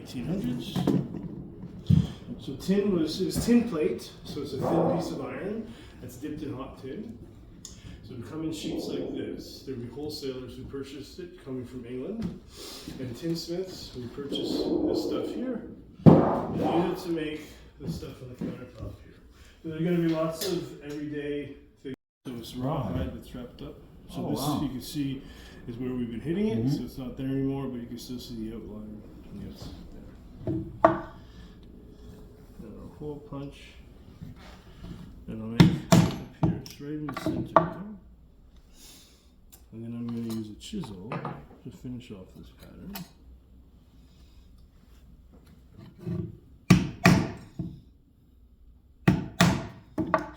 1800s. So tin was tin plate, so it's a thin piece of iron that's dipped in hot tin. So it would come in sheets like this. There would be wholesalers who purchased it coming from England, and tinsmiths who purchased this stuff here and use it to make the stuff on the countertop here. So there are going to be lots of everyday things. So it's rawhide that's wrapped up. So this you can see is where we've been hitting it. So it's not there anymore, but you can still see the outline. Yes, there. And our hole punch, and I'll make it up here. It's right in the center there. And then I'm going to use a chisel to finish off this pattern.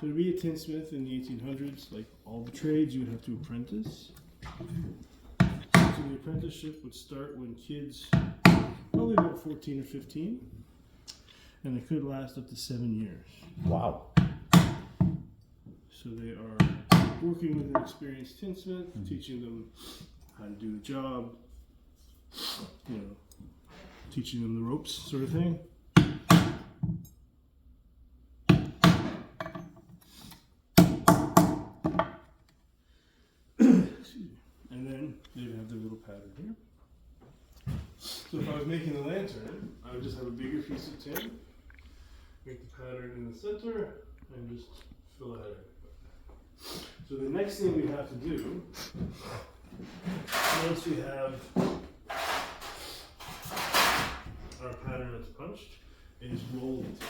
So to be a tinsmith in the 1800s, like all the trades, you would have to apprentice. So the apprenticeship would start when kids, probably about 14 or 15, and they could last up to 7 years. Wow. So they are working with an experienced tinsmith, teaching them how to do the job, you know, teaching them the ropes, sort of thing. And then they'd have their little pattern here. So if I was making a lantern, I would just have a bigger piece of tin, make the pattern in the center, and just fill it out. So the next thing we have to do, once we have our pattern that's punched, is roll it.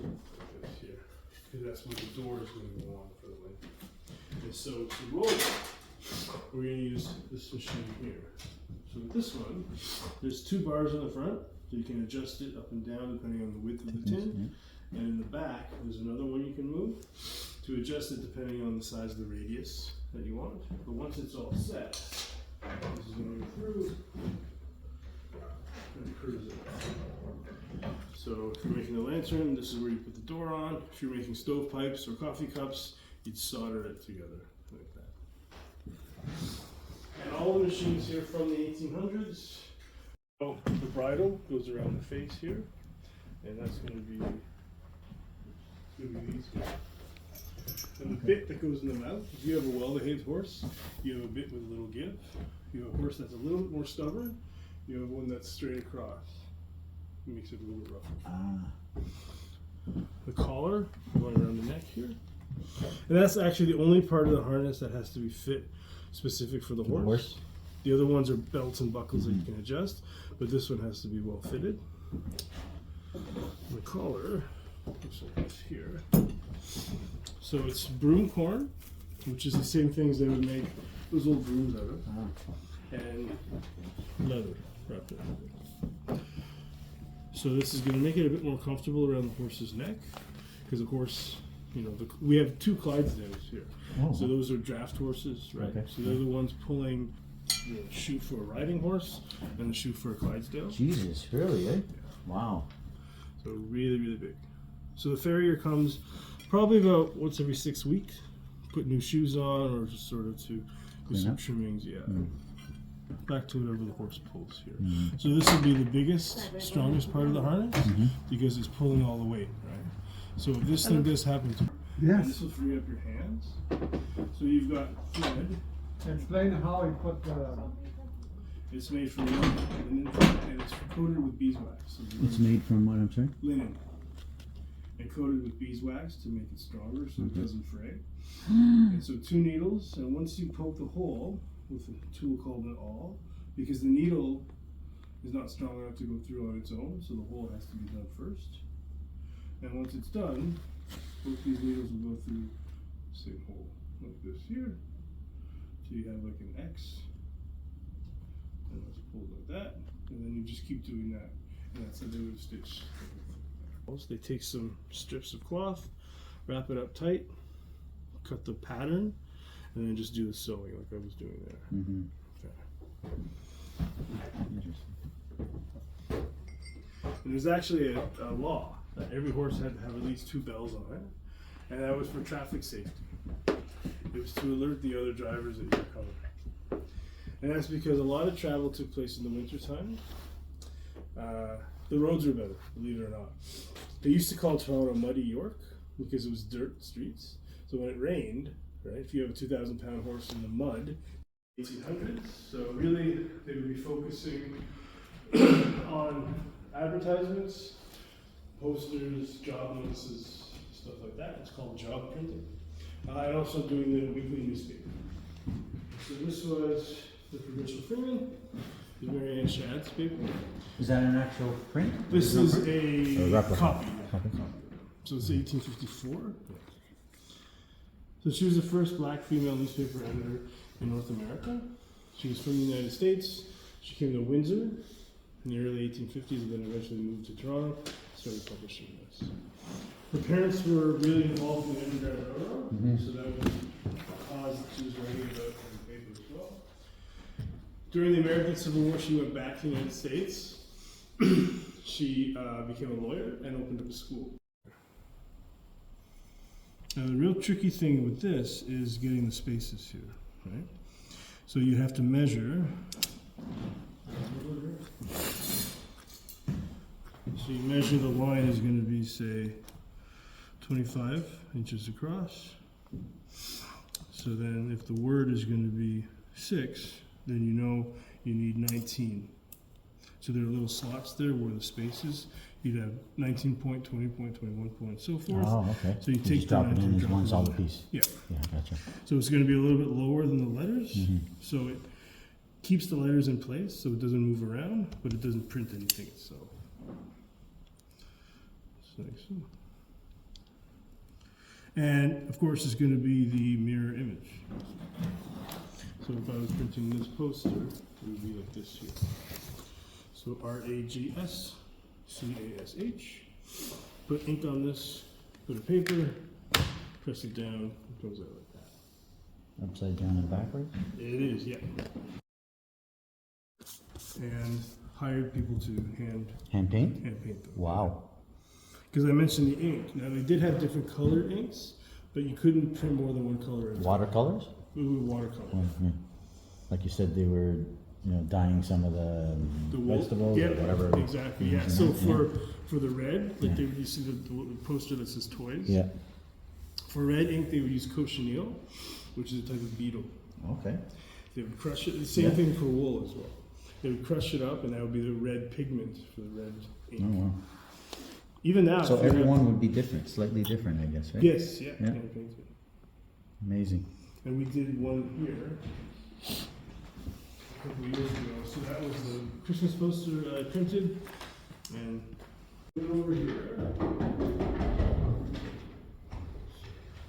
Like this here, because that's where the door is going to go on for the lantern. And so to roll it, we're going to use this machine here. So with this one, there's 2 bars on the front, so you can adjust it up and down depending on the width of the tin. And in the back, there's another one you can move to adjust it depending on the size of the radius that you want. But once it's all set, this is going to go through and cruise it. So if you're making a lantern, this is where you put the door on. If you're making stovepipes or coffee cups, you'd solder it together like that. And all the machines here from the 1800s, oh, the bridle goes around the face here, and that's going to be these guys. And the bit that goes in the mouth, if you have a well-behaved horse, you have a bit with a little give. You have a horse that's a little bit more stubborn, you have one that's straight across. It makes it a little bit rougher. The collar going around the neck here. And that's actually the only part of the harness that has to be fit specific for the horse. The other ones are belts and buckles that you can adjust, but this one has to be well fitted. The collar looks like this here. So it's broom corn, which is the same things they would make those old brooms out of, and leather wrapped in. So this is going to make it a bit more comfortable around the horse's neck, because the horse, you know, we have 2 Clydesdales here. So those are draft horses, right? Okay. So they're the ones pulling the chute for a riding horse and the chute for a Clydesdale. Jesus, really, eh? Yeah. Wow. So really, really big. So the farrier comes probably about once every 6 weeks, put new shoes on, or just sort of to do some trimmings, back to whatever the horse pulls here. So this would be the biggest, strongest part of the harness, because it's pulling all the weight, right? So if this thing does happen to, and this will free up your hands. So you've got thread. Explain how you put the... It's made from linen, and it's coated with beeswax. So It's made from what, I'm sorry? linen. And coated with beeswax to make it stronger so it doesn't fray. And so 2 needles, and once you poke the hole with a tool called an awl, because the needle is not strong enough to go through on its own, so the hole has to be done first. And once it's done, both these needles will go through the same hole, like this here. So you have like an X, and it's pulled like that, and then you just keep doing that, and that's how they would stitch. They take some strips of cloth, wrap it up tight, cut the pattern, and then just do the sewing like I was doing there. Okay. And there's actually a law that every horse had to have at least 2 bells on it, and that was for traffic safety. It was to alert the other drivers that you were coming. And that's because a lot of travel took place in the wintertime, The roads are better, believe it or not. They used to call Toronto Muddy York because it was dirt streets. So when it rained, right, if you have a 2,000-pound horse in the mud, 1800s. So really, they would be focusing on advertisements, posters, job notices, stuff like that. It's called job printing. And also doing the weekly newspaper. So this was the Provincial Freeman, the Mary Ann Shadd's paper. Is that an actual print? This Original is print? a replica. copy. Copy. So it's 1854. So she was the first black female newspaper editor in North America. She was from the United States. She came to Windsor in the early 1850s and then eventually moved to Toronto, started publishing this. Her parents were really involved in the Underground Railroad, so that was a cause that she was writing about in the paper as well. During the American Civil War, she went back to the United States. She became a lawyer and opened up a school. Now, the real tricky thing with this is getting the spaces here, right? So you have to measure. So you measure the line is going to be, say, 25 inches across. So then if the word is going to be 6, then you know you need 19. So there are little slots there where the spaces, you'd have 19 point, 20 point, 21 point, so forth. Oh, okay. So you take just the drop it 19, in as drop one it solid in. piece. Yeah. Yeah, gotcha. So it's going to be a little bit lower than the letters. So it keeps the letters in place so it doesn't move around, but it doesn't print anything itself. So like so. And of course, it's going to be the mirror image. So if I was printing this poster, it would be like this here. So RAGSCASH. Put ink on this, put a paper, press it down, it comes out like that. Upside down and backwards? It is, yeah. And hired people to hand Hand paint? paint them. Wow. Because I mentioned the ink. Now they did have different color inks, but you couldn't print more than one color at a time. Watercolors? Ooh, watercolor. Yeah. Like you said, they were, dyeing some of the wool, vegetables yeah, or whatever. exactly. Yeah. So for the red, like they would use the poster that says toys. Yeah. For red ink, they would use cochineal, which is a type of beetle. Okay. They would crush it. The same thing for wool as well. They would crush it up, and that would be the red pigment for the red ink. Oh, wow. Even now. So if you have- everyone would be different, slightly different, I guess, right? Yes. Yeah. Yeah. hand painted. Amazing. And we did one here a couple years ago. So that was the Christmas poster I printed, and over here.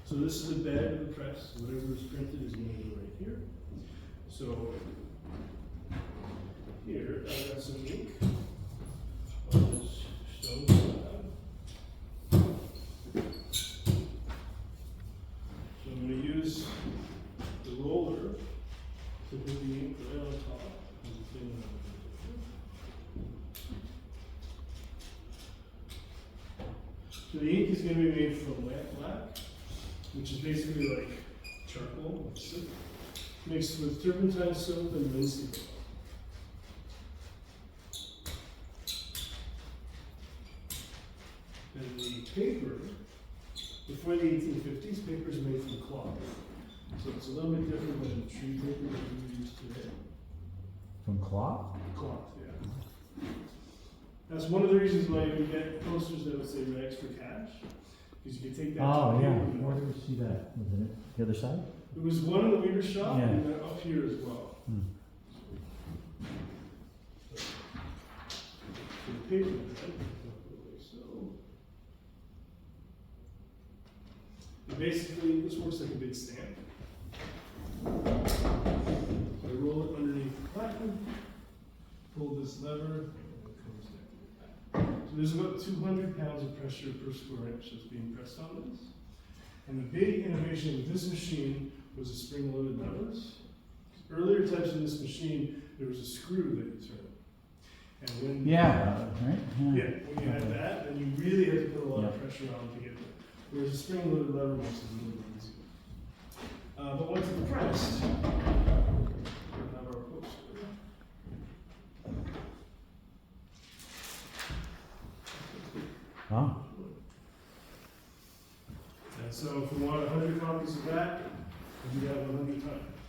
So this is the bed of the press. Whatever is printed is going to go right here. So here I got some ink on this stone slab. So I'm going to use the roller to put the ink right on top. There's a thing on it. So the ink is going to be made from lamp black, which is basically like charcoal, soap, mixed with turpentine soap and linseed oil. And the paper, before the 1850s, paper is made from cloth. So it's a little bit different than the tree paper that we use today. From cloth? Cloth, yeah. That's one of the reasons why you get posters that would say rags for cash. Because you can take that. Oh, to yeah. the Where did we see that? Was it the other side? It was one in the weaver shop Yeah. and then up here as well. So the paper, right? So basically, this works like a big stamp. So I roll it underneath the platen, pull this lever, and it comes down. So there's about 200 pounds of pressure per square inch that's being pressed on this. And the big innovation with this machine was the spring-loaded levers. Earlier types of this machine, there was a screw that you turn. And when Right? yeah, when you had that, then you really had to put a lot of Yeah. pressure on to get there. Whereas the spring-loaded lever makes it a little bit easier. But once it's pressed, we have our poster. So if we want 100 copies of that, we have 100 copies.